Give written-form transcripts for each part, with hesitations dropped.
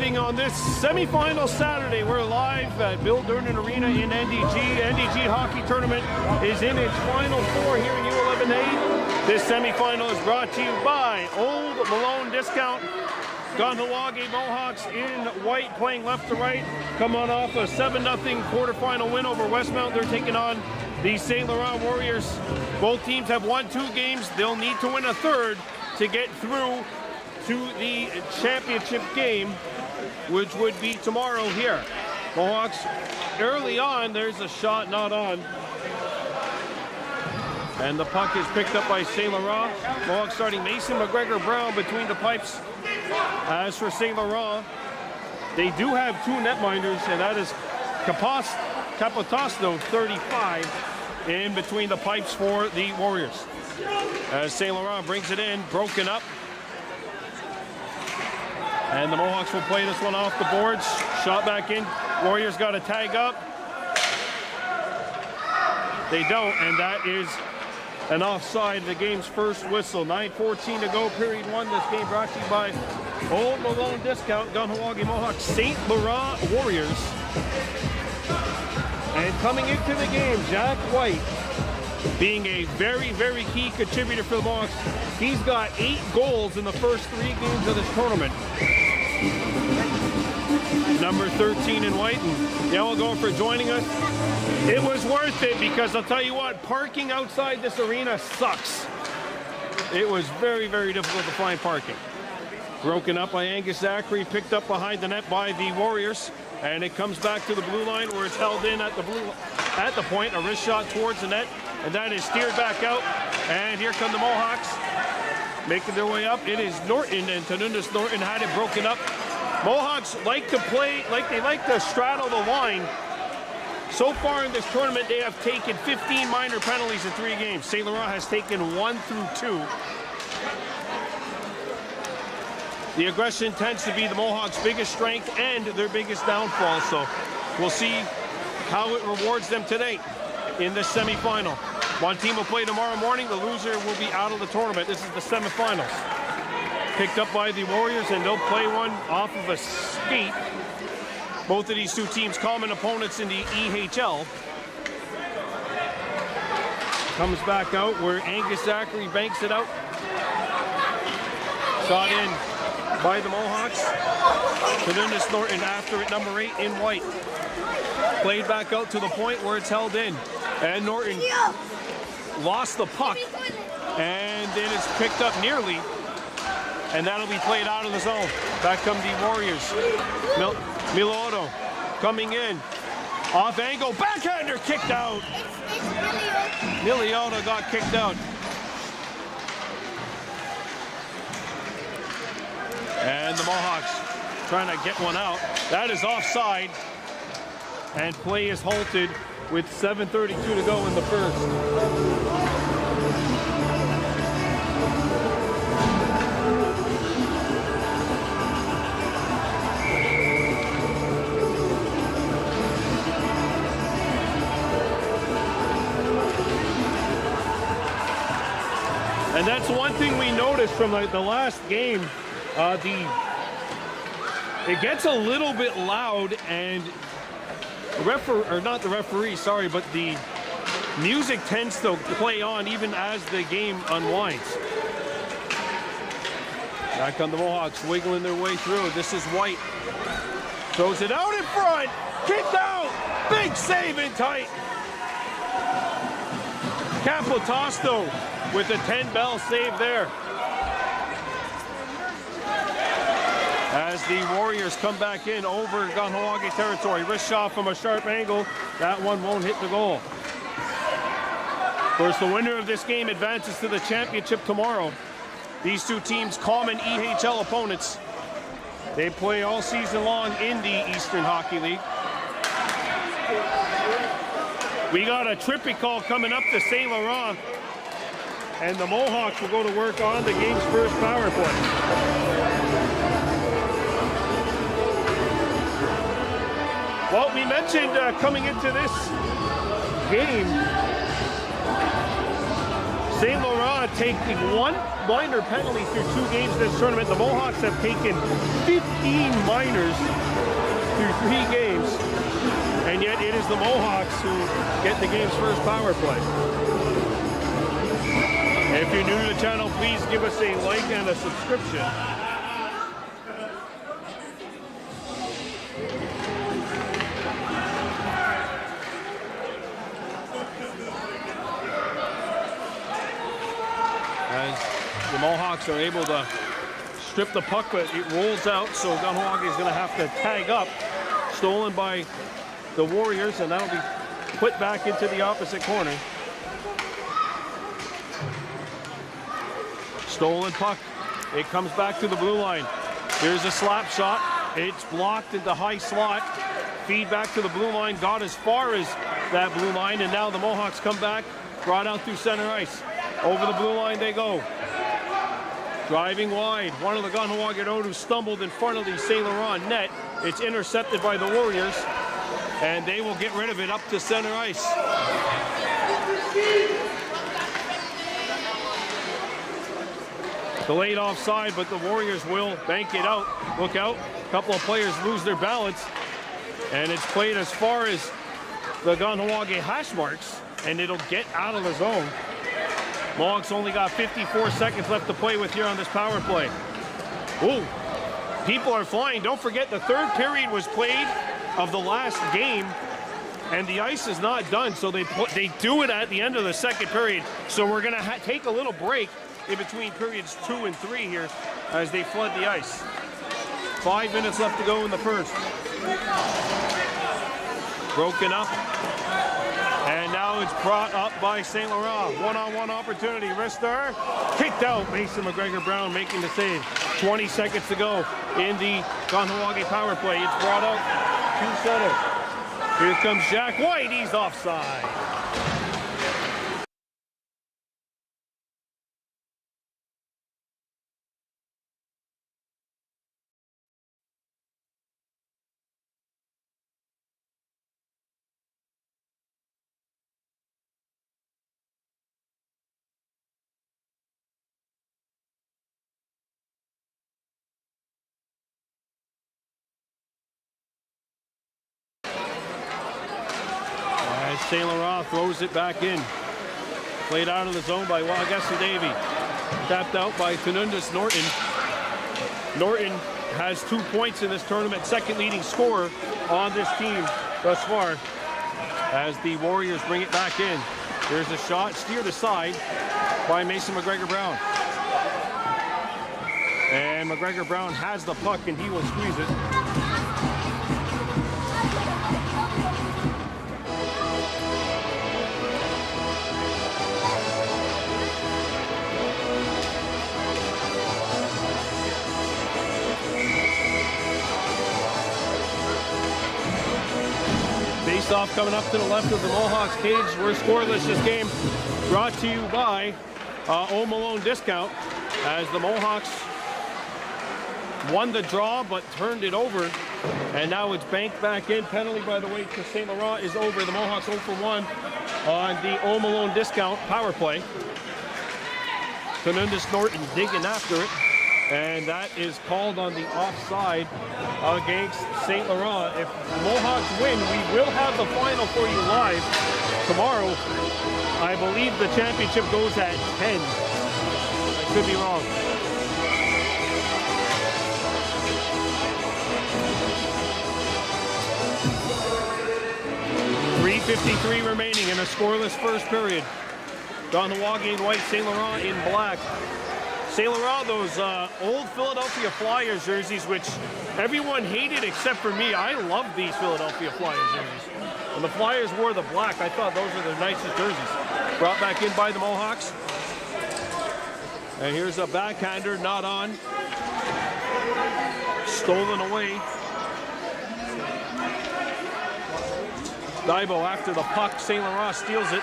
starting on this semifinal Saturday. We're live at Bill Durnan Arena in NDG. NDG hockey tournament is in its final four here in U-11A. This semifinal is brought to you by Old Malone Discount. Kahnawake Mohawks in white playing left to right. Come on off a 7-0 quarterfinal win over Westmount. They're taking on the St-Laurent Warriors. Both teams have won 2 games. They'll need to win a third to get through to the championship game, which would be tomorrow here. Mohawks early on, there's a shot not on. And the puck is picked up by St-Laurent. Mohawks starting Mason McGregor-Brown between the pipes. As for St-Laurent, they do have 2 netminders, and that is Capotosno, 35, in between the pipes for the Warriors. As St-Laurent brings it in, broken up. And the Mohawks will play this one off the boards. Shot back in. Warriors got a tag up. They don't, and that is an offside, the game's first whistle. 9:14 to go, period 1. This game brought to you by Old Malone Discount, Kahnawake Mohawks, St-Laurent Warriors. And coming into the game, Jack White, being a very, very key contributor for the Mohawks. He's got 8 goals in the first 3 games of this tournament. Number 13 in white, and Yellow going for joining us. It was worth it because I'll tell you what, parking outside this arena sucks. It was very, very difficult to find parking. Broken up by Angus Zachary, picked up behind the net by the Warriors, and it comes back to the blue line where it's held in at the point. A wrist shot towards the net, and that is steered back out. And here come the Mohawks, making their way up. It is Norton, and Tanundus Norton had it broken up. Mohawks like to play, they like to straddle the line. So far in this tournament, they have taken 15 minor penalties in 3 games. St-Laurent has taken 1 through 2. The aggression tends to be the Mohawks' biggest strength and their biggest downfall. So we'll see how it rewards them today in this semifinal. One team will play tomorrow morning. The loser will be out of the tournament. This is the semifinals. Picked up by the Warriors, and they'll play one off of a skate. Both of these 2 teams common opponents in the EHL. Comes back out where Angus Zachary banks it out. Shot in by the Mohawks. Tanundus Norton after it, number 8 in white. Played back out to the point where it's held in. And Norton lost the puck. And then it's picked up nearly. And that'll be played out of the zone. Back come the Warriors. Milotto coming in. Off angle, backhander kicked out. Milotto got kicked out. And the Mohawks trying to get one out. That is offside. And play is halted with 7:32 to go in the first. And that's one thing we noticed from the last game. It gets a little bit loud, and but the music tends to play on even as the game unwinds. Back on the Mohawks, wiggling their way through. This is White. Throws it out in front. Kicked out. Big save in tight. Capotosno with a 10-bell save there. As the Warriors come back in over Kahnawake territory. Wrist shot from a sharp angle. That one won't hit the goal. Of course, the winner of this game advances to the championship tomorrow. These 2 teams, common EHL opponents. They play all season long in the Eastern Hockey League. We got a trippy call coming up to St-Laurent. And the Mohawks will go to work on the game's first power play. Well, we mentioned coming into this game, St-Laurent taking one minor penalty through 2 games in this tournament. The Mohawks have taken 15 minors through 3 games. And yet it is the Mohawks who get the game's first power play. If you're new to the channel, please give us a like and a subscription. As the Mohawks are able to strip the puck, but it rolls out, so Kahnawake is going to have to tag up. Stolen by the Warriors, and that'll be put back into the opposite corner. Stolen puck. It comes back to the blue line. Here's a slap shot. It's blocked into high slot. Feed back to the blue line. Got as far as that blue line, and now the Mohawks come back. Brought out through center ice. Over the blue line they go. Driving wide. One of the Kahnawake who stumbled in front of the St-Laurent net. It's intercepted by the Warriors, and they will get rid of it up to center ice. Delayed offside, but the Warriors will bank it out. Look out. A couple of players lose their balance, and it's played as far as the Kahnawake hash marks, and it'll get out of the zone. Mohawks only got 54 seconds left to play with here on this power play. Ooh, people are flying. Don't forget the 3rd period was played of the last game, and the ice is not done, so they do it at the end of the 2nd period. So we're going to take a little break in between periods 2 and 3 here as they flood the ice. 5 minutes left to go in the 1st. Broken up. And now it's brought up by St-Laurent. One-on-one opportunity. Wrister kicked out. Mason McGregor Brown making the save. 20 seconds to go in the Kahnawake power play. It's brought out to center. Here comes Jack White. He's offside. St-Laurent throws it back in. Played out of the zone by Wagasu Davey. Tapped out by Tanundus Norton. Norton has 2 points in this tournament, 2nd leading scorer on this team thus far. As the Warriors bring it back in. There's a shot steered aside by Mason McGregor Brown. And McGregor Brown has the puck and he will squeeze it. Face-off coming up to the left of the Mohawks cage. We're scoreless this game. Brought to you by Home Alone Discount, as the Mohawks won the draw but turned it over. And now it's banked back in. Penalty, by the way, to St-Laurent is over. The Mohawks 0 for 1 on the Home Alone Discount power play. Tanundus Norton digging after it. And that is called on the offside against St-Laurent. If Mohawks win, we will have the final for you live tomorrow. I believe the championship goes at 10. I could be wrong. .353 remaining in a scoreless first period. Kahnawake in white, St-Laurent in black. St-Laurent, those old Philadelphia Flyers jerseys, which everyone hated except for me. I love these Philadelphia Flyers jerseys. When the Flyers wore the black, I thought those were the nicest jerseys. Brought back in by the Mohawks. And here's a backhander, not on. Stolen away. Daibo after the puck. St-Laurent steals it.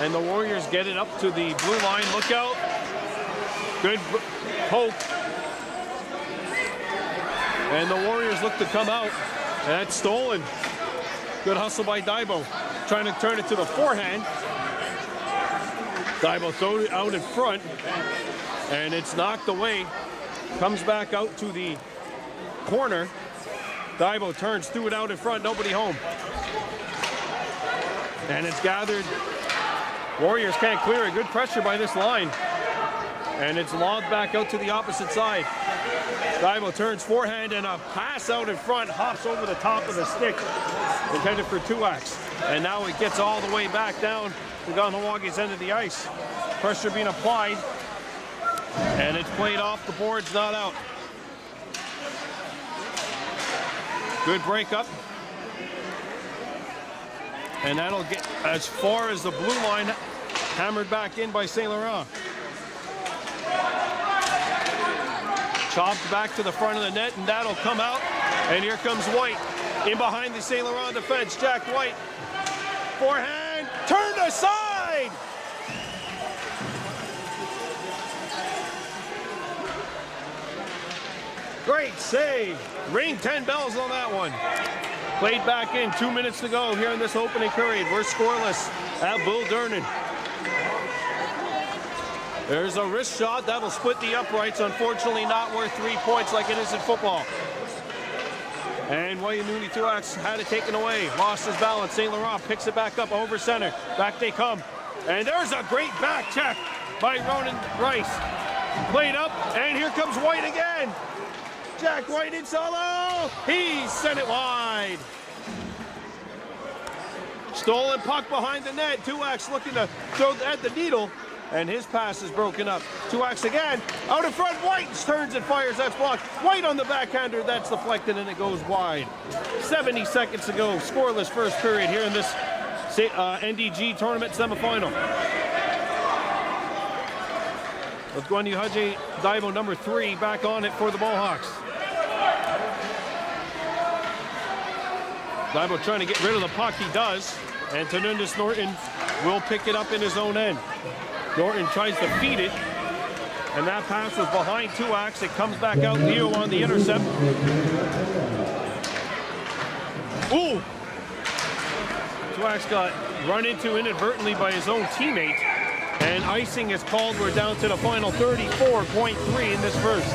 And the Warriors get it up to the blue line. Look out. Good poke. And the Warriors look to come out. And that's stolen. Good hustle by Daibo. Trying to turn it to the forehand. Dibo throws it out in front, and it's knocked away. Comes back out to the corner. Dibo turns, threw it out in front, nobody home. And it's gathered. Warriors can't clear it. Good pressure by this line. And it's lobbed back out to the opposite side. Dibo turns forehand, and a pass out in front, hops over the top of the stick, intended for Tuax. And now it gets all the way back down to Kahnawake's end of the ice. Pressure being applied, and it's played off the boards, not out. Good breakup. And that'll get as far as the blue line, hammered back in by St-Laurent. Chopped back to the front of the net, and that'll come out. And here comes White in behind the St-Laurent defense. Jack White, forehand, turned aside. Great save. Ring 10 bells on that one. Played back in, 2 minutes to go here in this opening period. We're scoreless at Bull Durnan. There's a wrist shot that'll split the uprights. Unfortunately, not worth 3 points like it is in football. And Wayanuni Tuax had it taken away. Lost his balance. St-Laurent picks it back up over center. Back they come. And there's a great back check by Ronan Rice. Played up, and here comes White again. Jack White in solo. He sent it wide. Stolen puck behind the net. Tuax looking to throw at the needle, and his pass is broken up. Tuax again. Out in front. White turns and fires. That's blocked. White on the backhander. That's deflected, and it goes wide. 70 seconds to go. Scoreless first period here in this NDG tournament semifinal. Let's go on to Haji Dibo, number 3, back on it for the Mohawks. Dibo trying to get rid of the puck. He does. And Tanundis Norton will pick it up in his own end. Norton tries to feed it. And that pass was behind Tuax. It comes back out. Leo on the intercept. Ooh! Tuax got run into inadvertently by his own teammate. And icing is called. We're down to the final 34.3 in this first.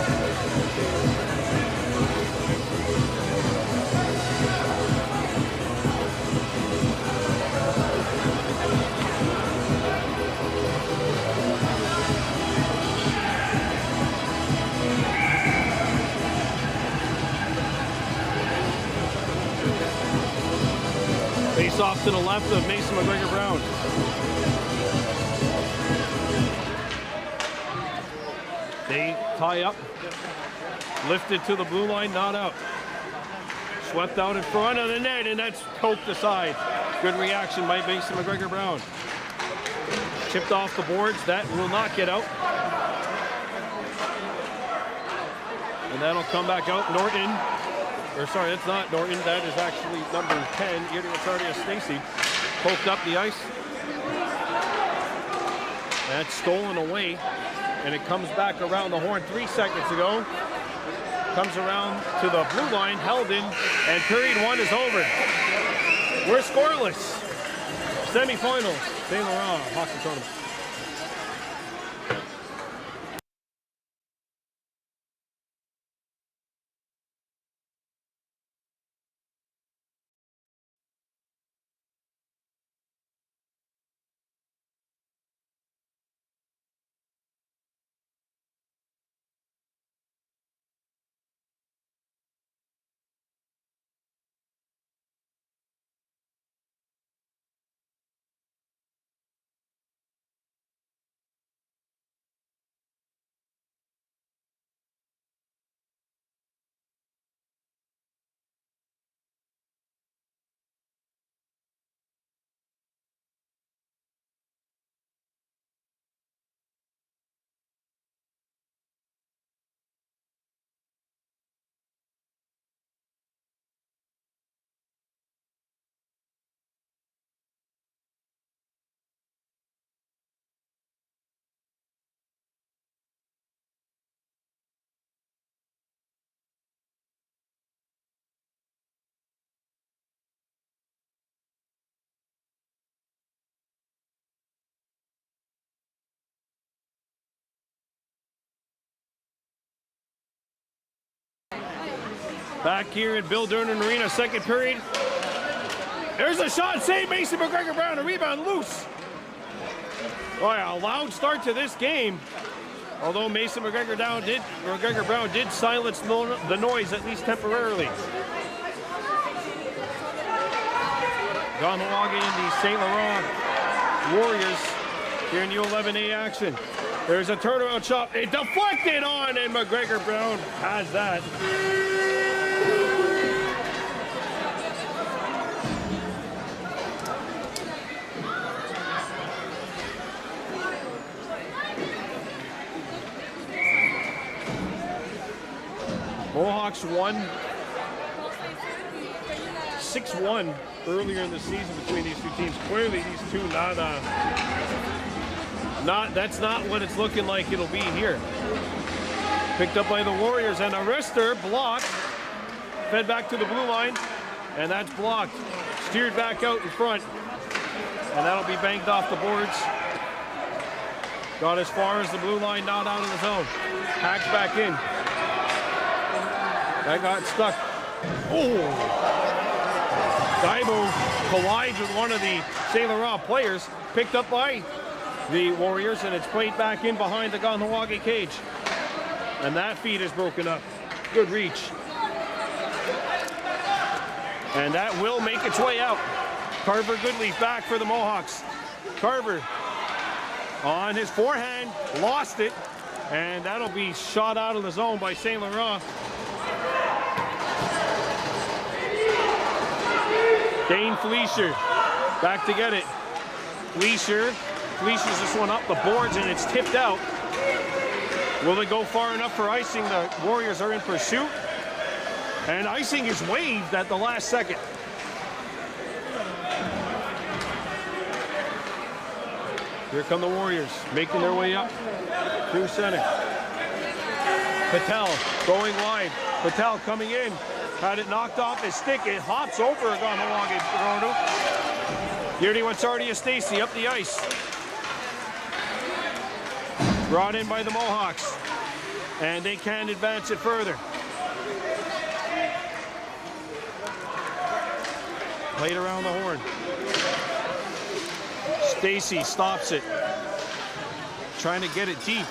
Face off to the left of Mason McGregor-Brown. They tie up, lifted to the blue line, not out. Swept out in front of the net, and that's poked aside. Good reaction by Mason McGregor-Brown. Chipped off the boards, that will not get out. And that'll come back out. Norton, or sorry, that's not Norton, that is actually number 10, Iriatardia Stacy. Poked up the ice. That's stolen away. And it comes back around the horn 3 seconds ago. Comes around to the blue line, held in, and period 1 is over. We're scoreless. Semifinals, St-Laurent hockey tournament. Back here in Bill Durnan Arena, second period. There's a shot, save Mason McGregor Brown, a rebound loose. Oh yeah, a loud start to this game. Although Mason McGregor Brown did silence the noise, at least temporarily. Kahnawake in the St-Laurent Warriors here in U-11A action. There's a turnaround shot. It deflected on, and McGregor Brown has that. Mohawks won 6-1 earlier in the season between these two teams. Clearly, these two that's not what it's looking like it'll be here. Picked up by the Warriors, and a wrister blocked. Fed back to the blue line, and that's blocked. Steered back out in front, and that'll be banked off the boards. Got as far as the blue line, not out of the zone. Hacks back in. That got stuck. Oh! Daibo collides with one of the St-Laurent players, picked up by the Warriors, and it's played back in behind the Kahnawake cage. And that feed is broken up. Good reach. And that will make its way out. Carver Goodleaf back for the Mohawks. Carver on his forehand, lost it, and that'll be shot out of the zone by St-Laurent. Dane Fleischer back to get it. Fleischer's this one up the boards, and it's tipped out. Will they go far enough for icing? The Warriors are in pursuit, and icing is waved at the last second. Here come the Warriors, making their way up through center. Patel going wide. Patel coming in. Had it knocked off his stick. It hops over Kahnawake. Yurdi Stacy up the ice. Brought in by the Mohawks. And they can advance it further. Played around the horn. Stacy stops it. Trying to get it deep.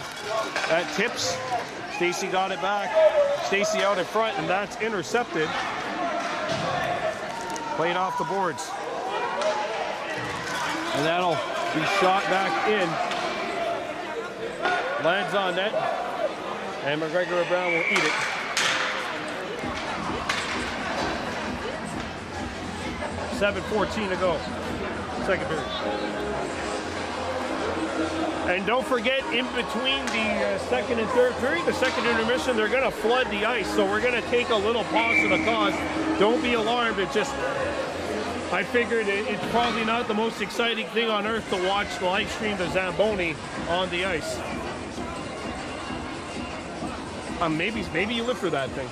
That tips. Stacy got it back. Stacy out in front, and that's intercepted. Played off the boards. And that'll be shot back in. Lands on net. And McGregor Brown will eat it. .7:14 to go. Second period. And don't forget, in between the second and third period, the second intermission, they're going to flood the ice. So we're going to take a little pause to the cause. Don't be alarmed. It just, I figured it's probably not the most exciting thing on earth to watch the live stream the Zamboni on the ice. Maybe you live for that thing.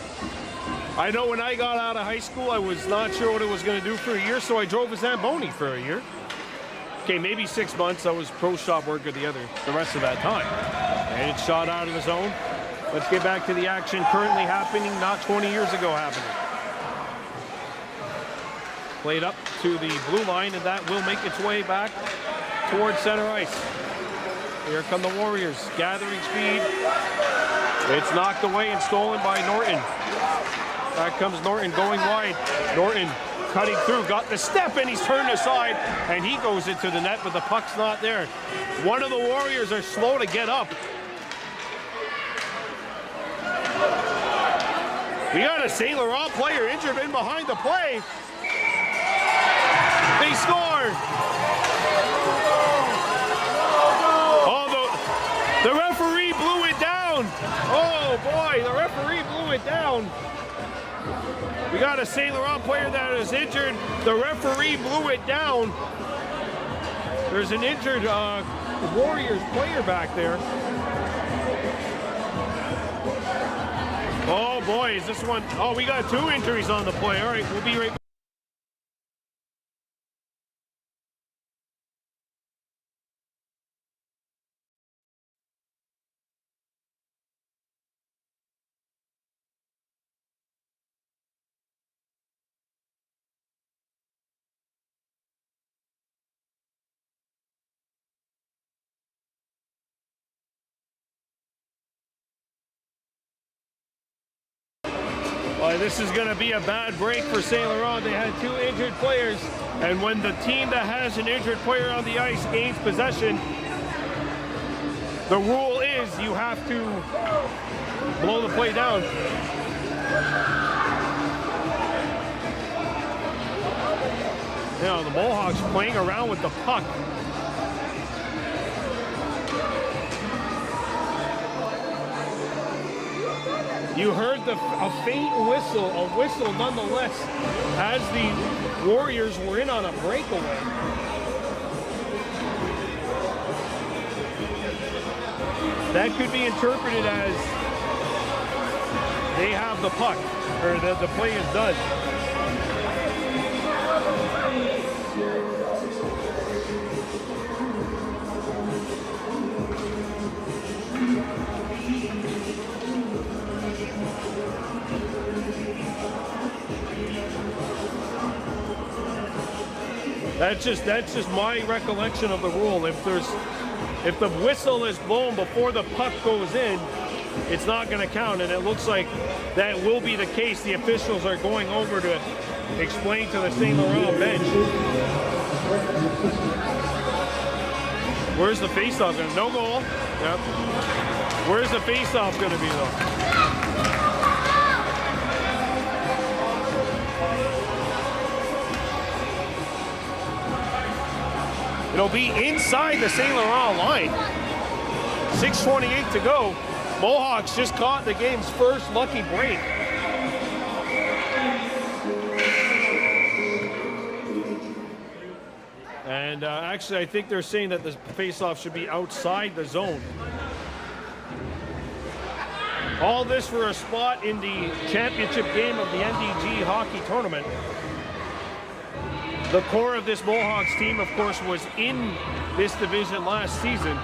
I know when I got out of high school, I was not sure what it was going to do for a year, so I drove a Zamboni for a year. Okay, maybe 6 months. I was pro shop worker the rest of that time. And it's shot out of the zone. Let's get back to the action currently happening, not 20 years ago happening. Played up to the blue line, and that will make its way back towards center ice. Here come the Warriors, gathering speed. It's knocked away and stolen by Norton. Back comes Norton going wide. Norton cutting through, got the step, and he's turned aside, and he goes into the net, but the puck's not there. One of the Warriors are slow to get up. We got a St-Laurent player injured in behind the play. They score! Oh, the referee blew it down. Oh boy, the referee blew it down. We got a St-Laurent player that is injured. The referee blew it down. There's an injured Warriors player back there. Oh boy, is this one? Oh, we got 2 injuries on the play. All right, we'll be right back. This is going to be a bad break for St-Laurent. They had 2 injured players, and when the team that has an injured player on the ice gains possession, the rule is you have to blow the play down. The Mohawks playing around with the puck. You heard a faint whistle, a whistle nonetheless, as the Warriors were in on a breakaway. That could be interpreted as they have the puck, or the play is done. That's just my recollection of the rule. If the whistle is blown before the puck goes in, it's not going to count, and it looks like that will be the case. The officials are going over to explain to the St-Laurent bench. Where's the faceoff going? No goal. Yep. Where's the faceoff going to be though? It'll be inside the St-Laurent line. 6:28 to go. Mohawks just caught the game's first lucky break. And actually, I think they're saying that the faceoff should be outside the zone. All this for a spot in the championship game of the NDG hockey tournament. The core of this Mohawks team, of course, was in this division last season.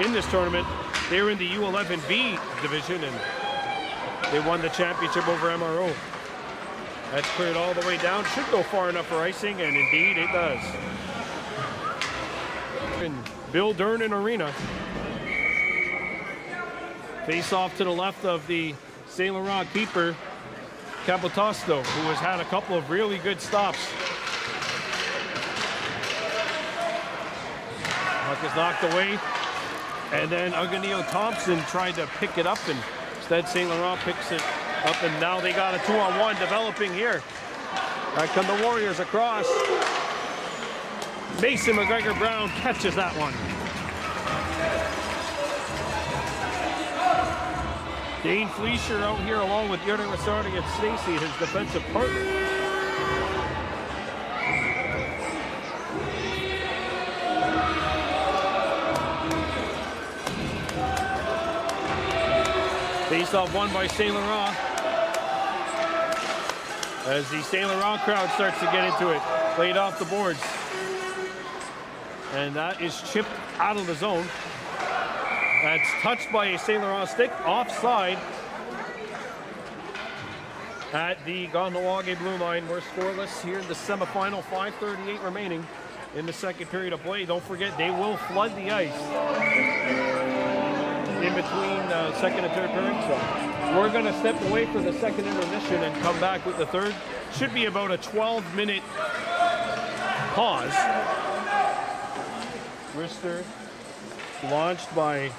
In this tournament, they were in the U-11B division, and they won the championship over MRO. That's cleared all the way down. Should go far enough for icing, and indeed it does. In Bill Durnan Arena. Face off to the left of the St-Laurent keeper, Capitosto, who has had a couple of really good stops. Puck is knocked away, and then Aganio Thompson tried to pick it up, and instead St-Laurent picks it up, and now they got a 2-on-1 developing here. Back come the Warriors across. Mason McGregor-Brown catches that one. Dane Fleischer out here along with Jordan Rosardi and Stacy, his defensive partner. Face-off won by St-Laurent. As the St-Laurent crowd starts to get into it. Played off the boards. And that is chipped out of the zone. That's touched by a St-Laurent stick, offside at the Kahnawake blue line. We're scoreless here in the semifinal, 5:38 remaining in the second period of play. Don't forget, they will flood the ice in between second and third period. So we're going to step away for the second intermission and come back with the third. Should be about a 12-minute pause. Wrister launched by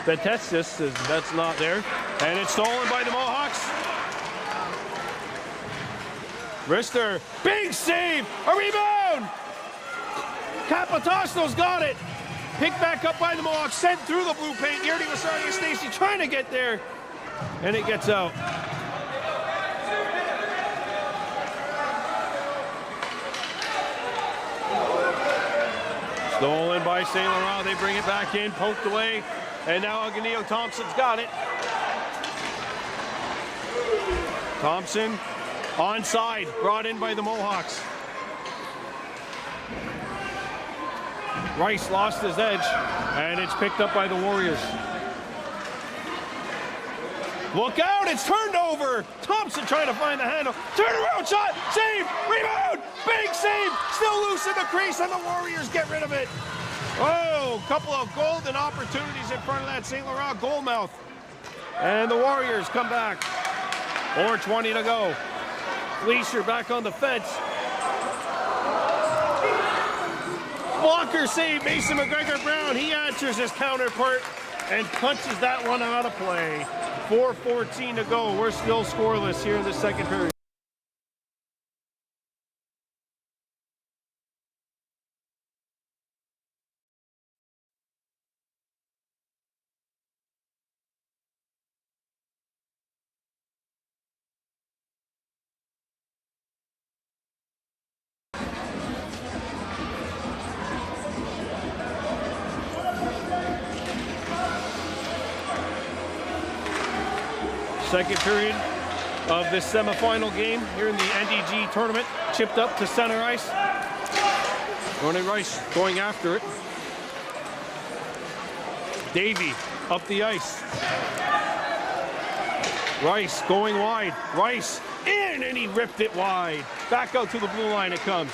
Betestis, as that's not there. And it's stolen by the Mohawks. Wrister, big save, a rebound! Capitosto's got it. Picked back up by the Mohawks, sent through the blue paint. Yerdy Wasari and Stacy trying to get there, and it gets out. Stolen by St-Laurent. They bring it back in, poked away, and now Aganio Thompson's got it. Thompson onside, brought in by the Mohawks. Rice lost his edge, and it's picked up by the Warriors. Look out, it's turned over. Thompson trying to find the handle. Turn around shot, save, rebound, big save. Still loose in the crease, and the Warriors get rid of it. Oh, couple of golden opportunities in front of that St-Laurent goal mouth. And the Warriors come back. 4:20 to go. Fleischer back on the fence. Blocker save, Mason McGregor Brown. He answers his counterpart and punches that one out of play. 4:14 to go. We're still scoreless here in the second period. Second period of this semifinal game here in the NDG tournament. Chipped up to center ice. Ronnie Rice going after it. Davey up the ice. Rice going wide. Rice in, and he ripped it wide. Back out to the blue line it comes.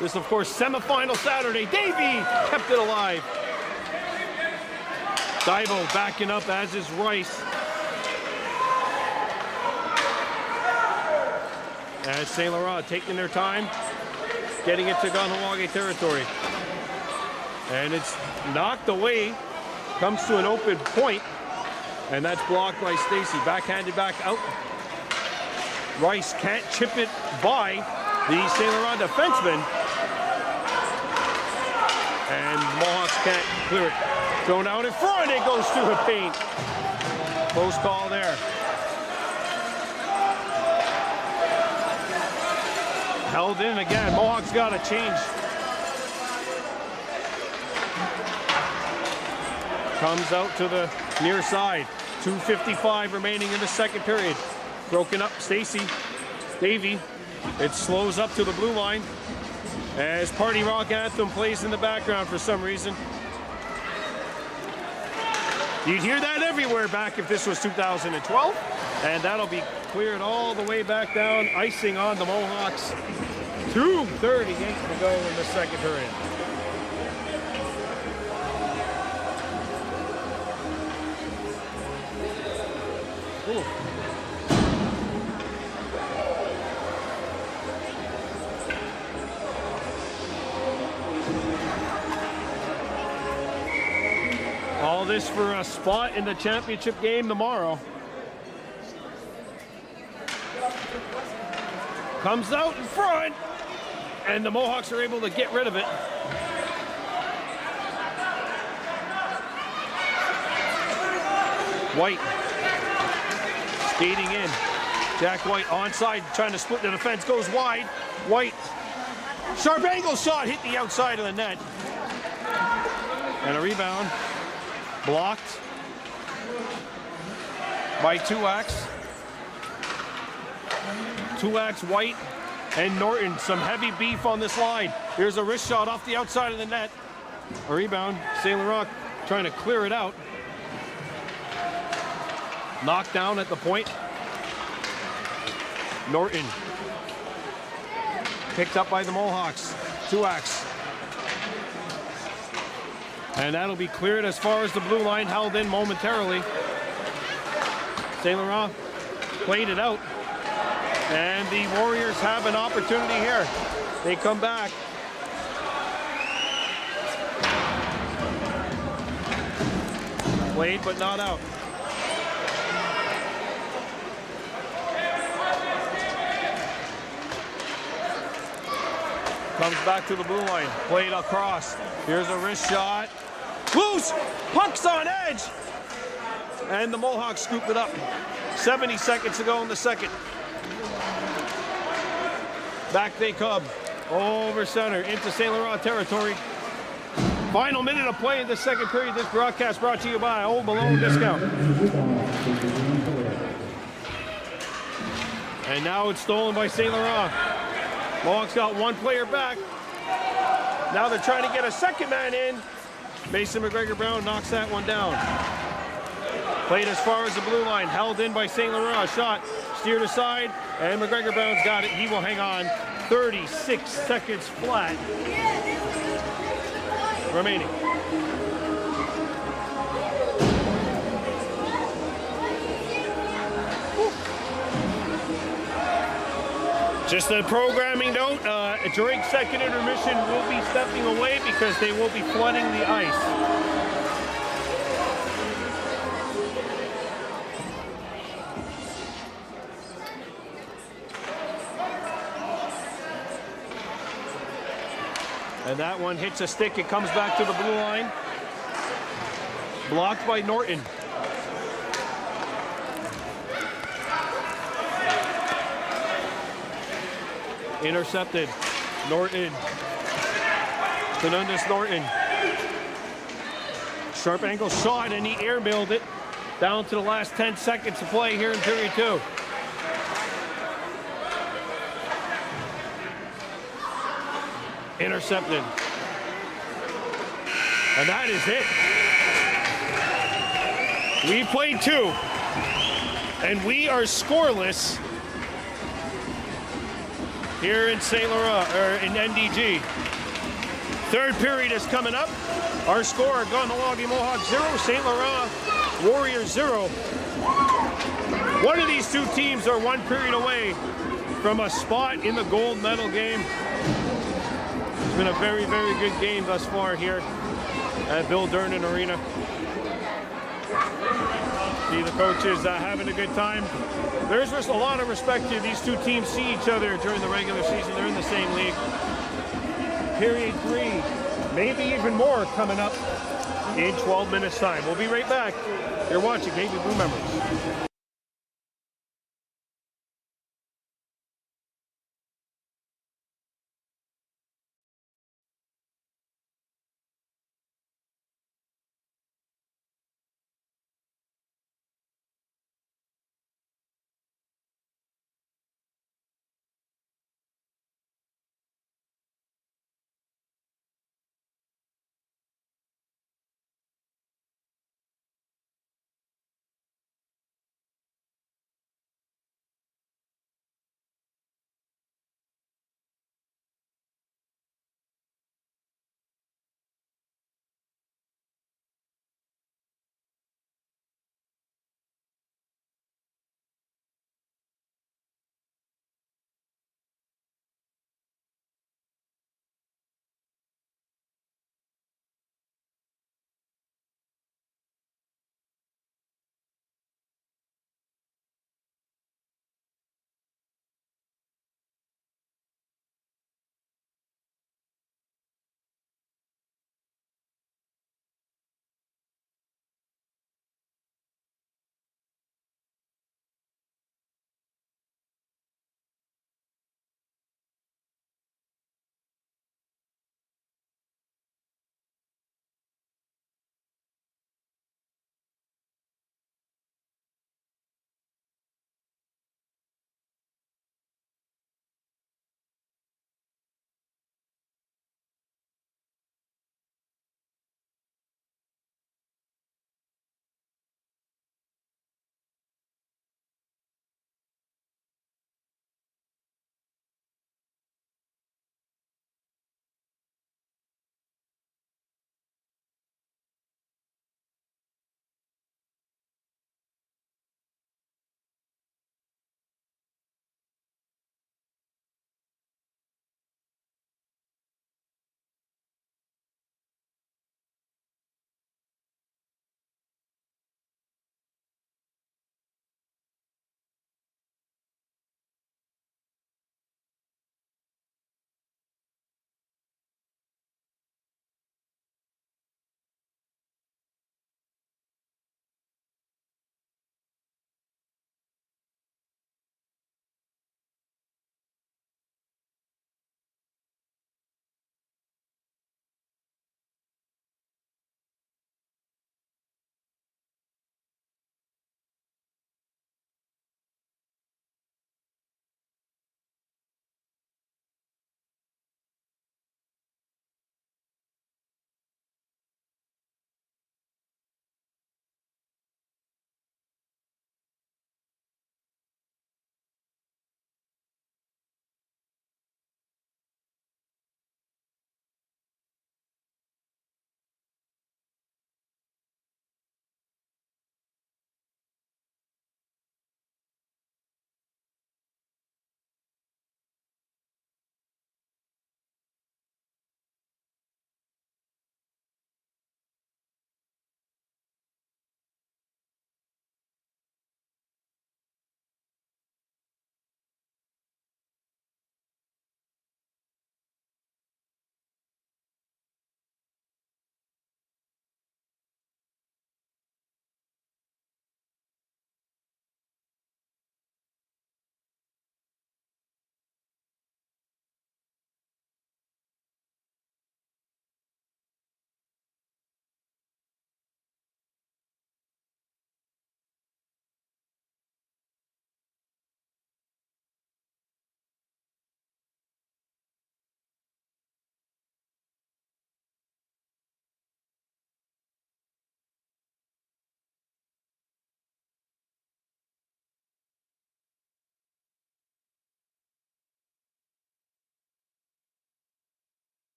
This, of course, semifinal Saturday. Davey kept it alive. Divo backing up, as is Rice. As St-Laurent taking their time, getting it to Kahnawake territory. And it's knocked away, comes to an open point, and that's blocked by Stacy. Backhanded back out. Rice can't chip it by the St-Laurent defenseman. And Mohawks can't clear it. Thrown out in front, it goes through the paint. Close call there. Held in again. Mohawks got a change. Comes out to the near side. 2:55 remaining in the second period. Broken up, Stacy. Davey. It slows up to the blue line as Party Rock Anthem plays in the background for some reason. You'd hear that everywhere back if this was 2012. And that'll be cleared all the way back down. Icing on the Mohawks. 2:38 to go in the second period. Ooh. All this for a spot in the championship game tomorrow. Comes out in front, and the Mohawks are able to get rid of it. White skating in. Jack White onside, trying to split the defense, goes wide. White, sharp angle shot, hit the outside of the net. And a rebound, blocked by Tuax. Tuax, White, and Norton. Some heavy beef on this line. Here's a wrist shot off the outside of the net. A rebound. St-Laurent trying to clear it out. Knocked down at the point. Norton. Picked up by the Mohawks. Tuax. And that'll be cleared as far as the blue line, held in momentarily. St-Laurent played it out. And the Warriors have an opportunity here. They come back. Played but not out. Comes back to the blue line. Played across. Here's a wrist shot. Loose! Puck's on edge! And the Mohawks scoop it up. 70 seconds to go in the second. Back they come. Over center into St-Laurent territory. Final minute of play in the second period. This broadcast brought to you by Old Malone Discount. And now it's stolen by St-Laurent. Mohawks got one player back. Now they're trying to get a second man in. Mason McGregor Brown knocks that one down. Played as far as the blue line. Held in by St-Laurent. Shot steered aside. And McGregor Brown's got it. He will hang on. 36 seconds flat remaining. Just a programming note, during second intermission, we'll be stepping away because they will be flooding the ice. And that one hits a stick, it comes back to the blue line. Blocked by Norton. Intercepted. Norton. Fernandez Norton. Sharp angle shot, and he airmailed it down to the last 10 seconds of play here in period 2. Intercepted. And that is it. We played 2. And we are scoreless here in St-Laurent, or in NDG. Third period is coming up. Our score, Kahnawake Mohawks 0, St-Laurent Warriors 0. One of these two teams are 1 period away from a spot in the gold medal game. It's been a very, very good game thus far here at Bill Durnan Arena. See the coaches having a good time. There's just a lot of respect here. These two teams see each other during the regular season. They're in the same league. Period 3, maybe even more coming up in 12 minutes time. We'll be right back. You're watching Navy Blue Members.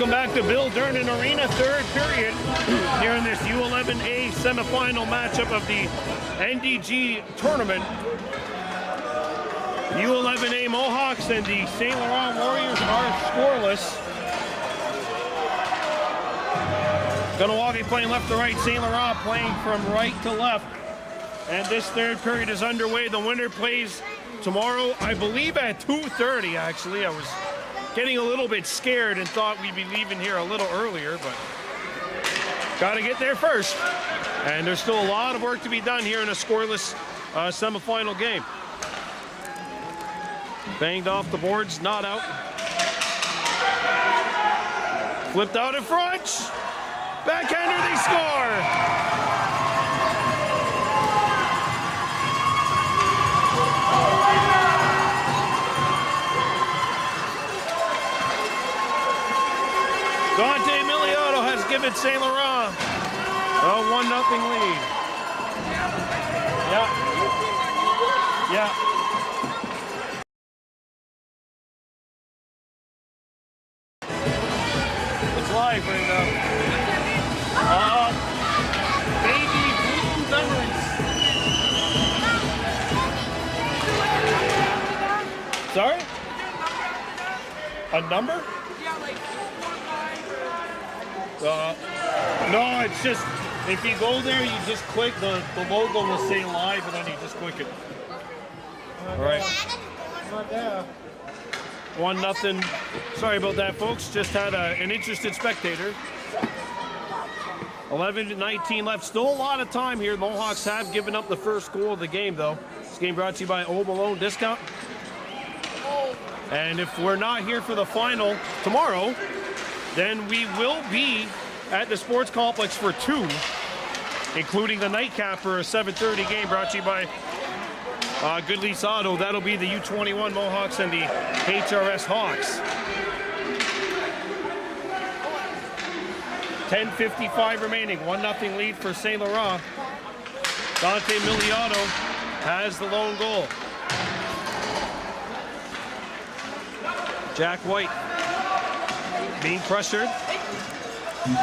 Welcome back to Bill Durnan Arena, third period here in this U-11A semifinal matchup of the NDG tournament. U-11A Mohawks and the St-Laurent Warriors are scoreless. Kahnawake playing left to right, St-Laurent playing from right to left. And this third period is underway. The winner plays tomorrow, I believe at 2:30 actually. I was getting a little bit scared and thought we'd be leaving here a little earlier, but got to get there first. And there's still a lot of work to be done here in a scoreless semifinal game. Banged off the boards, not out. Flipped out in front. Backhander, they score. Has given St-Laurent a 1-0 lead. Yeah. It's live right now. Baby blue memories. Sorry? A number? No, it's just, if you go there, you just click, the logo will say live, and then you just click it. All right. 1-0. Sorry about that, folks. Just had an interested spectator. 11-19 left. Still a lot of time here. Mohawks have given up the first goal of the game, though. This game brought to you by Home Alone Discount. And if we're not here for the final tomorrow, then we will be at the sports complex for 2, including the nightcap for a 7:30 game brought to you by Goodlease Auto. That'll be the U21 Mohawks and the HRS Hawks. 10:55 remaining, 1-0 lead for St-Laurent. Dante Miliato has the lone goal. Jack White being pressured,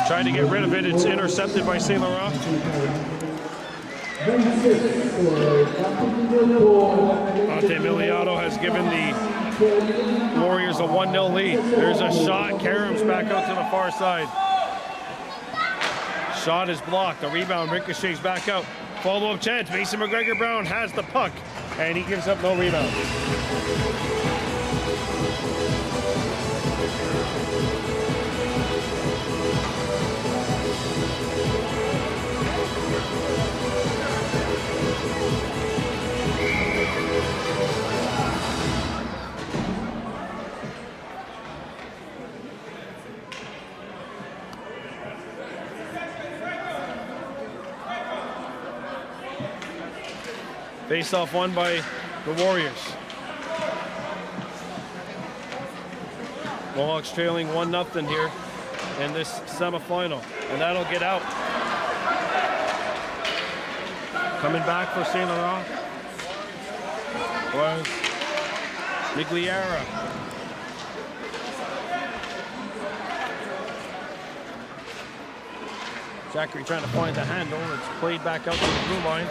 trying to get rid of it. It's intercepted by St-Laurent. Dante Miliato has given the Warriors a 1-0 lead. There's a shot. Karam's back out to the far side. Shot is blocked. The rebound ricochets back out. Follow-up chance. Mason McGregor-Brown has the puck, and he gives up no rebound. Face-off won by the Warriors. Mohawks trailing 1-0 here in this semifinal, and that'll get out. Coming back for St-Laurent was Migliara. Zachary trying to find the handle. It's played back out to the blue line.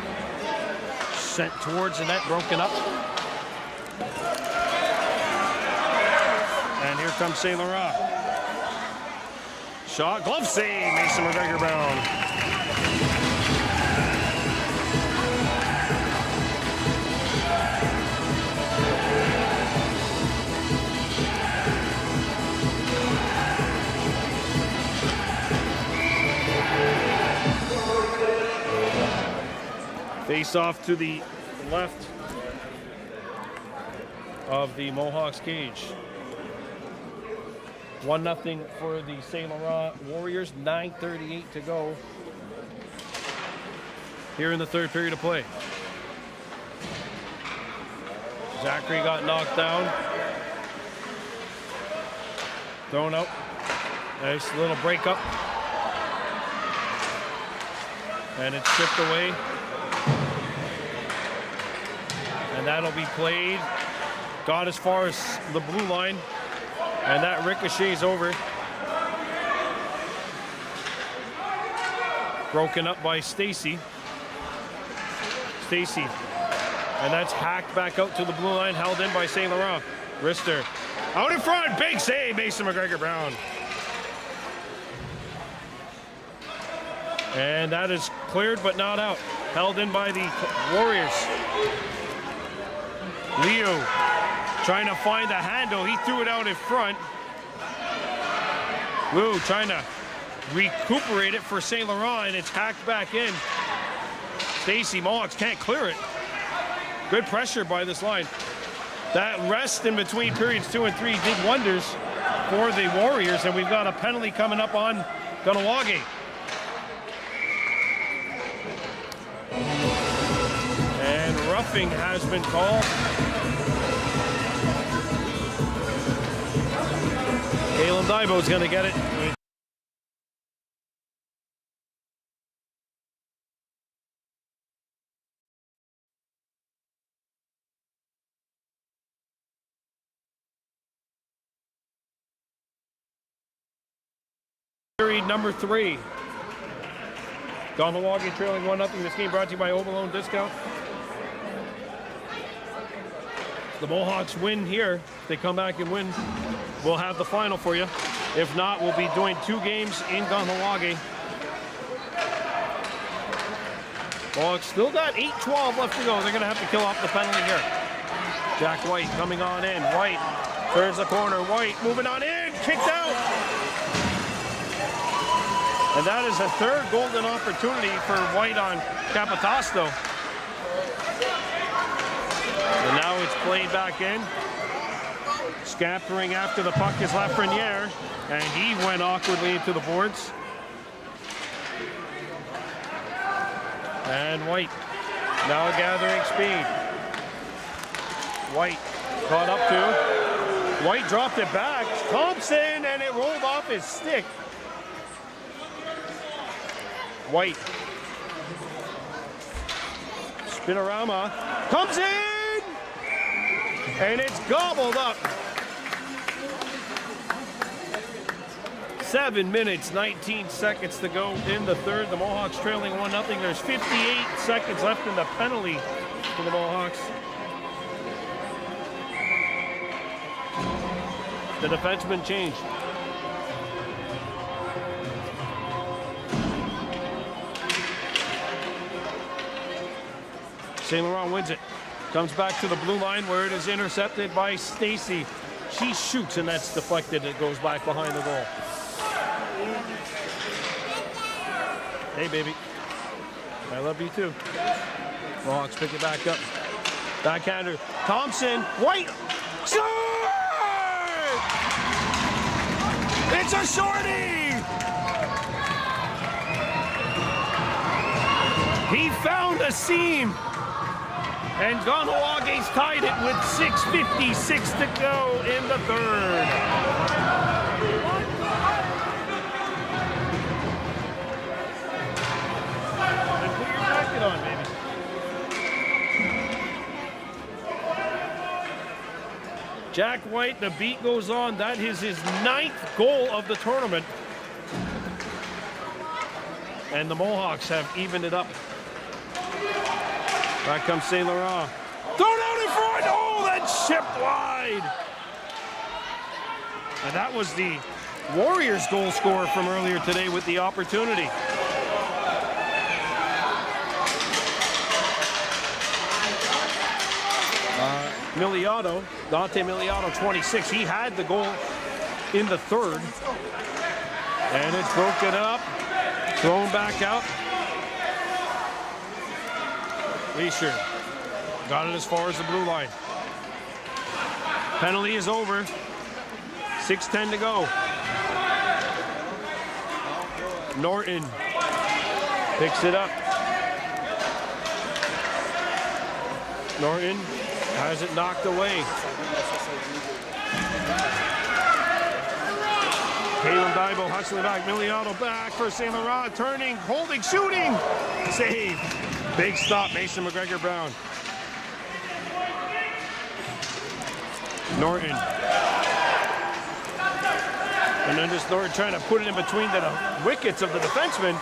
Sent towards the net, broken up. And here comes St-Laurent. Shot, glove save, Mason McGregor-Brown. Face off to the left of the Mohawks cage. 1-0 for the St-Laurent Warriors, 9:38 to go here in the third period of play. Zachary got knocked down. Thrown out. Nice little breakup. And it's stripped away. And that'll be played. Got as far as the blue line. And that ricochets over Broken up by Stacy. Stacy. And that's hacked back out to the blue line, held in by St-Laurent. Rister out in front, big save, Mason McGregor Brown. And that is cleared but not out. Held in by the Warriors. Leo trying to find the handle. He threw it out in front. Wu trying to recuperate it for St-Laurent, and it's hacked back in. Stacy, Mohawks can't clear it. Good pressure by this line. That rest in between periods 2 and 3 did wonders for the Warriors, and we've got a penalty coming up on Kahnawake. And roughing has been called. Caleb Dybo's going to get it. Period number 3. Kahnawake trailing 1-0. This game brought to you by Overloan Discount. The Mohawks win here. If they come back and win, we'll have the final for you. If not, we'll be doing 2 games in Kahnawake. Mohawks still got 8-12 left to go. They're going to have to kill off the penalty here. Jack White coming on in. White turns the corner. White moving on in. Kicked out. And that is a 3rd golden opportunity for White on Capitasto. And now it's played back in. Scampering after the puck is Lafreniere, and he went awkwardly into the boards. And White now gathering speed. White caught up to. White dropped it back. Thompson, and it rolled off his stick. White. Spinorama comes in, and it's gobbled up. 7 minutes, 19 seconds to go in the 3rd. The Mohawks trailing 1-0. There's 58 seconds left in the penalty for the Mohawks. The defenseman changed. St-Laurent wins it. Comes back to the blue line where it is intercepted by Stacy. She shoots and that's deflected. It goes back behind the goal. Hey, baby. I love you too. Mohawks pick it back up. Backhander. Thompson. White. Short! It's a shorty! He found a seam. And Kahnawake's tied it with 6:56 to go in the 3rd. And put your jacket on, baby. Jack White, the beat goes on. That is his 9th goal of the tournament. And the Mohawks have evened it up. Back comes St-Laurent. Thrown out in front! Oh, that chipped wide! And that was the Warriors goal scorer from earlier today with the opportunity. Dante Miliato, 26. He had the goal in the 3rd. And it's broken up. Thrown back out. Leisure got it as far as the blue line. Penalty is over. 6:10 to go. Norton picks it up. Norton has it knocked away. Caleb Dybo hustling back. Miliato back for St-Laurent. Turning, holding, shooting. Save. Big stop, Mason McGregor Brown. Norton. And then just Norton trying to put it in between the wickets of the defenseman.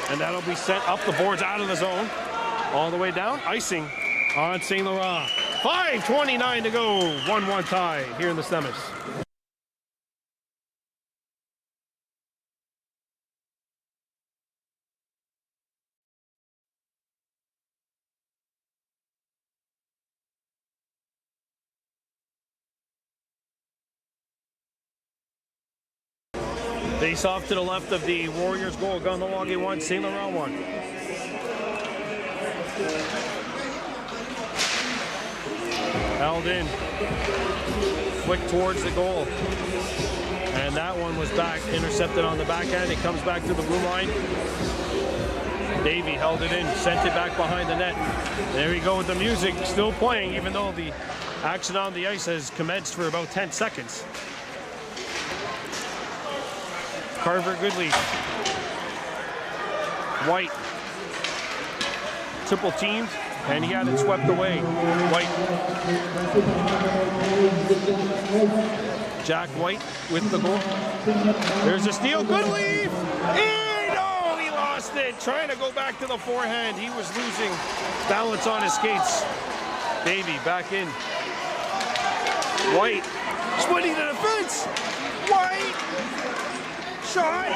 And that'll be sent up the boards out of the zone. All the way down. Icing on St-Laurent. 5:29 to go. 1-1 tie here in the semis. Face off to the left of the Warriors goal. Kahnawake 1, St-Laurent 1. Held in. Flick towards the goal. And that one was back, intercepted on the backhand. It comes back to the blue line. Davey held it in, sent it back behind the net. There we go with the music still playing, even though the action on the ice has commenced for about 10 seconds. Carver Goodleaf. White. Triple teamed, and he had it swept away. White. Jack White with the goal. There's a steal. Goodleaf! No, he lost it. Trying to go back to the forehand. He was losing balance on his skates. Davey back in. White. Splitting the defense. White. Shot.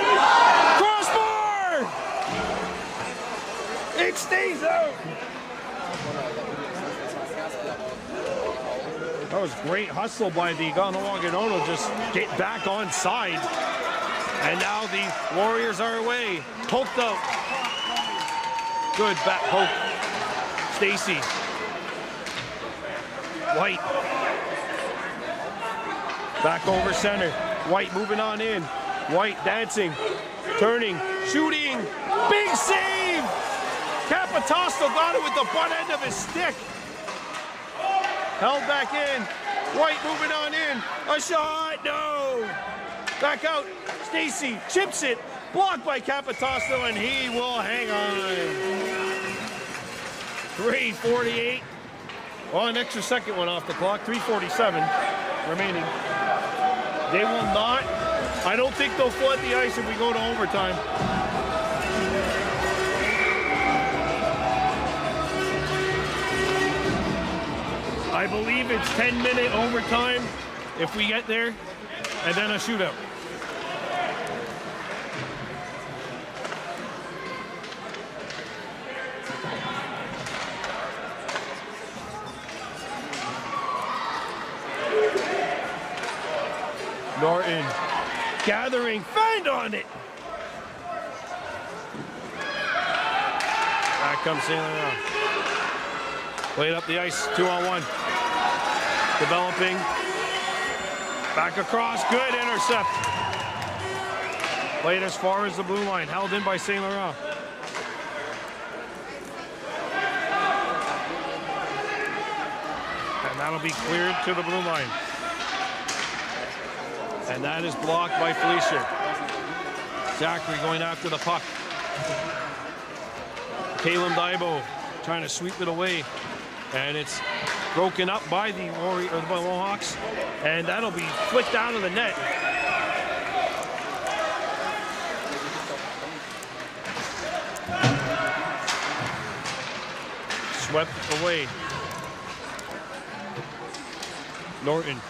Crossbar! It stays out. That was great hustle by the Kahnawake Ono. Just get back on side. And now the Warriors are away. Poked up. Good back poke. Stacy. White. Back over center. White moving on in. White dancing, turning, shooting, big save! Capitosto got it with the butt end of his stick. Held back in, White moving on in, a shot, no! Back out, Stacy chips it, blocked by Capitosto, and he will hang on. 3:48, well, an extra second went off the clock, 3:47 remaining. They will not. I don't think they'll flood the ice if we go to overtime. I believe it's 10-minute overtime if we get there, and then a shootout. Norton. Gathering, find on it. Back comes St-Laurent. Played up the ice, 2-on-1. Developing. Back across, good intercept. Played as far as the blue line, held in by St-Laurent. And that'll be cleared to the blue line. And that is blocked by Felicia. Zachary going after the puck. Caleb Daibo trying to sweep it away. And it's broken up by the Mohawks. And that'll be flicked out of the net. Swept away. Norton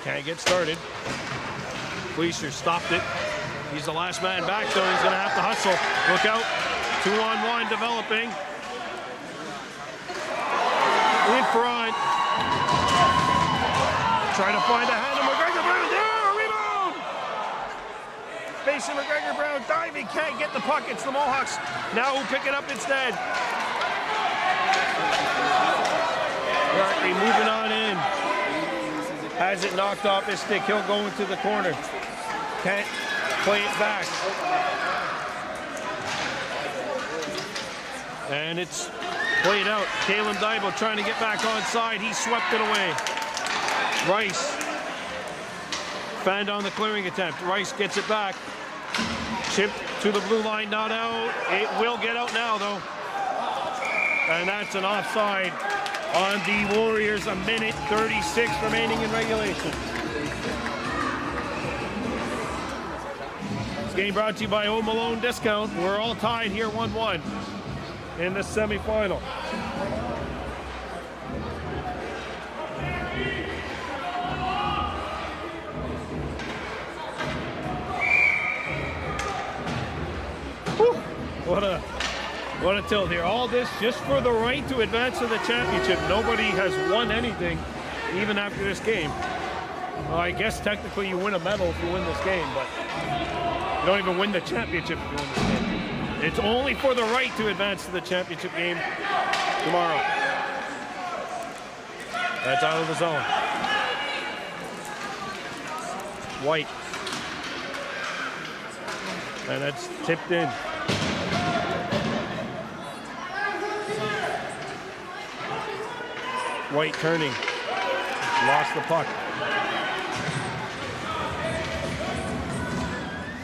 can't get started. Fleischer stopped it. He's the last man back, so he's going to have to hustle. Look out. 2-on-1 developing. In front. Trying to find a hand of McGregor Brown. There, rebound! Facing McGregor Brown. Diving, can't get the puck. It's the Mohawks. Now who pick it up instead? Barkley moving on in. Has it knocked off his stick. He'll go into the corner. Can't play it back. And it's played out. Caleb Daibo trying to get back on side. He swept it away. Rice. Fanned on the clearing attempt. Rice gets it back. Chipped to the blue line, not out. It will get out now, though. And that's an offside on the Warriors. 1:36 remaining in regulation. game brought to you by Old Malone Discount. We're all tied here 1-1 in the semifinal. What a tilt here. All this just for the right to advance to the championship. Nobody has won anything even after this game. Well, I guess technically you win a medal if you win this game, but you don't even win the championship if you win this game. It's only for the right to advance to the championship game tomorrow. That's out of the zone. White. And that's tipped in. White turning. Lost the puck.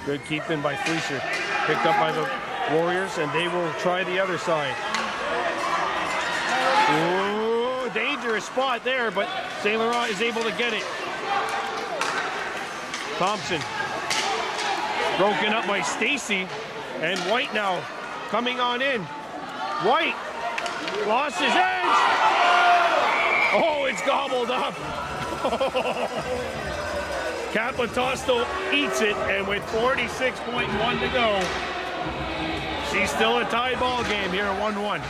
Good keeping by Fleischer. Picked up by the Warriors, and they will try the other side. Ooh, dangerous spot there, but St-Laurent is able to get it. Thompson. Broken up by Stacy, and White now coming on in. White lost his edge. Oh, it's gobbled up. Capitosto eats it, and with 46.1 to go, she's still a tied ball game here at 1-1.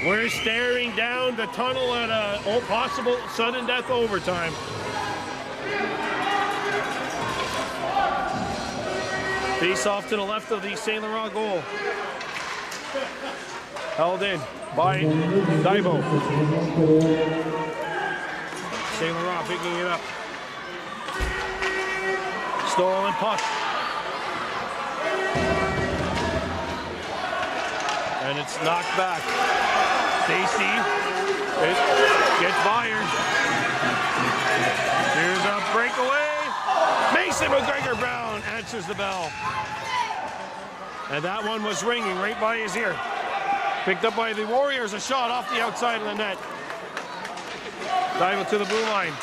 We're staring down the tunnel at a possible sudden death overtime. Face off to the left of the St-Laurent goal. Held in by Daibo. St-Laurent picking it up. Stolen puck. And it's knocked back. Stacy gets by her. Here's a breakaway. Mason McGregor Brown answers the bell. And that one was ringing right by his ear. Picked up by the Warriors, a shot off the outside of the net. Dive to the blue line.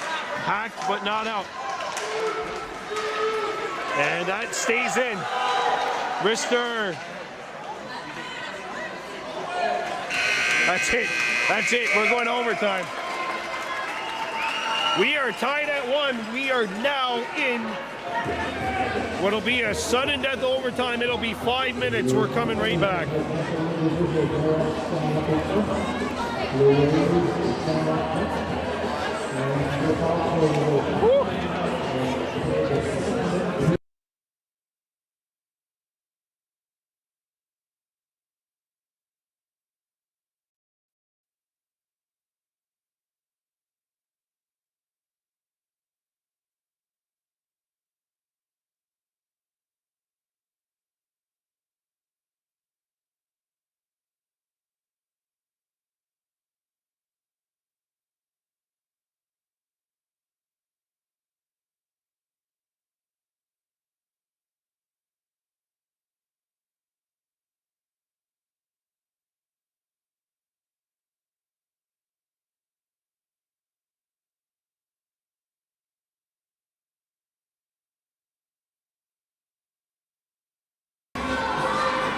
Hacked, but not out. And that stays in. Rister. That's it. That's it. We're going to overtime. We are tied at 1. We are now in what'll be a sudden death overtime. It'll be 5 minutes. We're coming right back. Woo.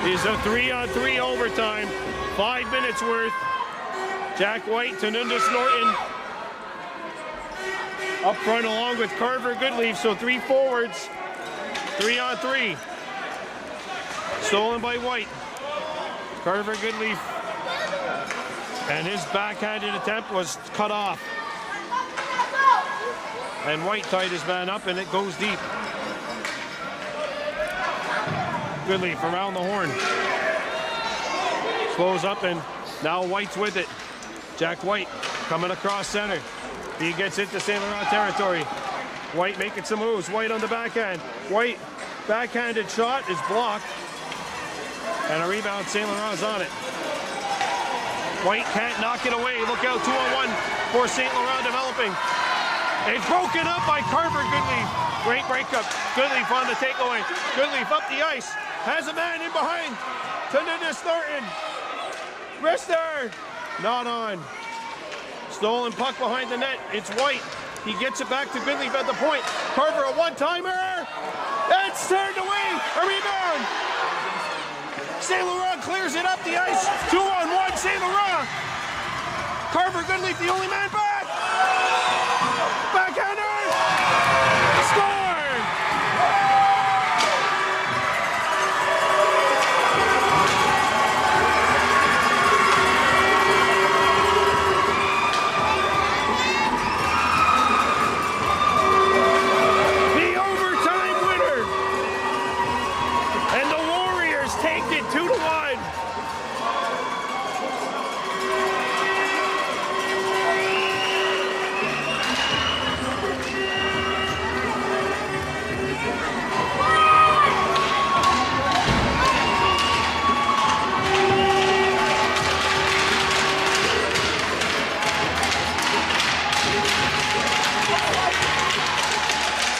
Is a 3-on-3 overtime. 5 minutes worth. Jack White, Tanundus Norton up front along with Carver Goodleaf. So 3 forwards. 3-on-3. Stolen by White. Carver Goodleaf. And his backhanded attempt was cut off. And White tied his man up, and it goes deep. Goodleaf around the horn. Slows up, and now White's with it. Jack White coming across center. He gets into St-Laurent territory. White making some moves. White on the backhand. White backhanded shot is blocked. And a rebound, St-Laurent's on it. White can't knock it away. Look out, 2-on-1 for St-Laurent developing. It's broken up by Carver Goodleaf. Great breakup. Goodleaf on the takeaway. Goodleaf up the ice. Has a man in behind. Tanundus Norton. Rister. Not on. Stolen puck behind the net. It's White. He gets it back to Goodleaf at the point. Carver, a one-timer. It's turned away. A rebound. St-Laurent clears it up the ice. 2-on-1, St-Laurent. Carver Goodleaf, the only man back. Backhander. Score.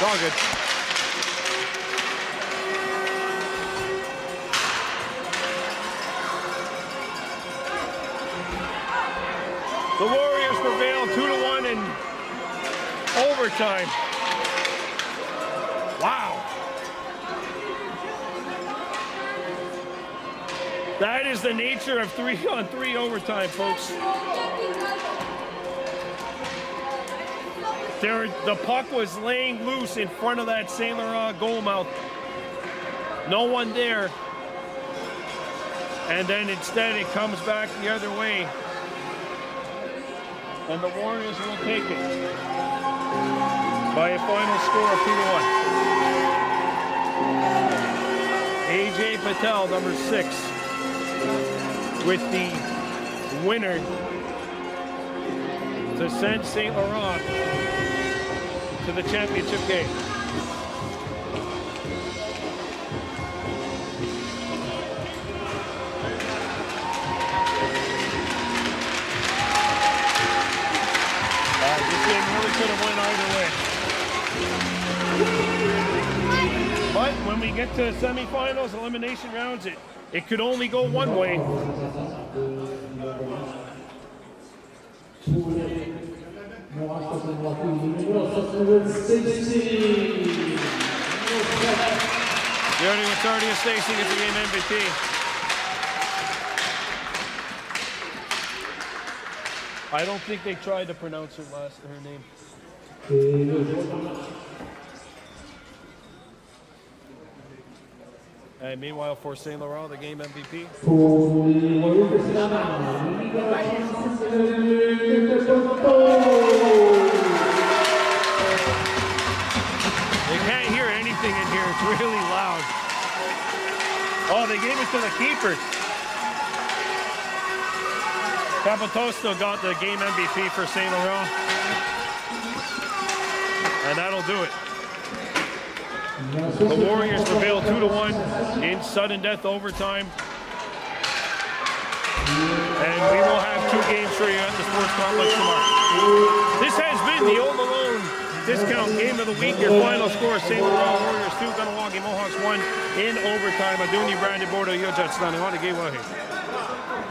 All good. The Warriors prevail 2-1 in overtime. Wow. That is the nature of 3-on-3 overtime, folks. The puck was laying loose in front of that St-Laurent goal mouth. No one there. And then instead it comes back the other way. And the Warriors will take it by a final score of 2-1. A.J. Patel, number 6, with the winner to send St-Laurent to the championship game. This game really could have went either way. But when we get to semifinals, elimination rounds, it could only go one way. Jody Matardia Stacy gets the game MVP. I don't think they tried to pronounce her name. And meanwhile, for St-Laurent, the game MVP. You can't hear anything in here. It's really loud. Oh, they gave it to the keeper. Capitosto got the game MVP for St-Laurent. And that'll do it. The Warriors prevail 2-1 in sudden death overtime. And we will have 2 games for you at the Sports Complex tomorrow. This has been the Old Malone Discount Game of the Week. Your final score, St-Laurent Warriors 2, Kahnawake Mohawks 1 in overtime. Aduni Brandon Bordo Yojats Nani. What a game.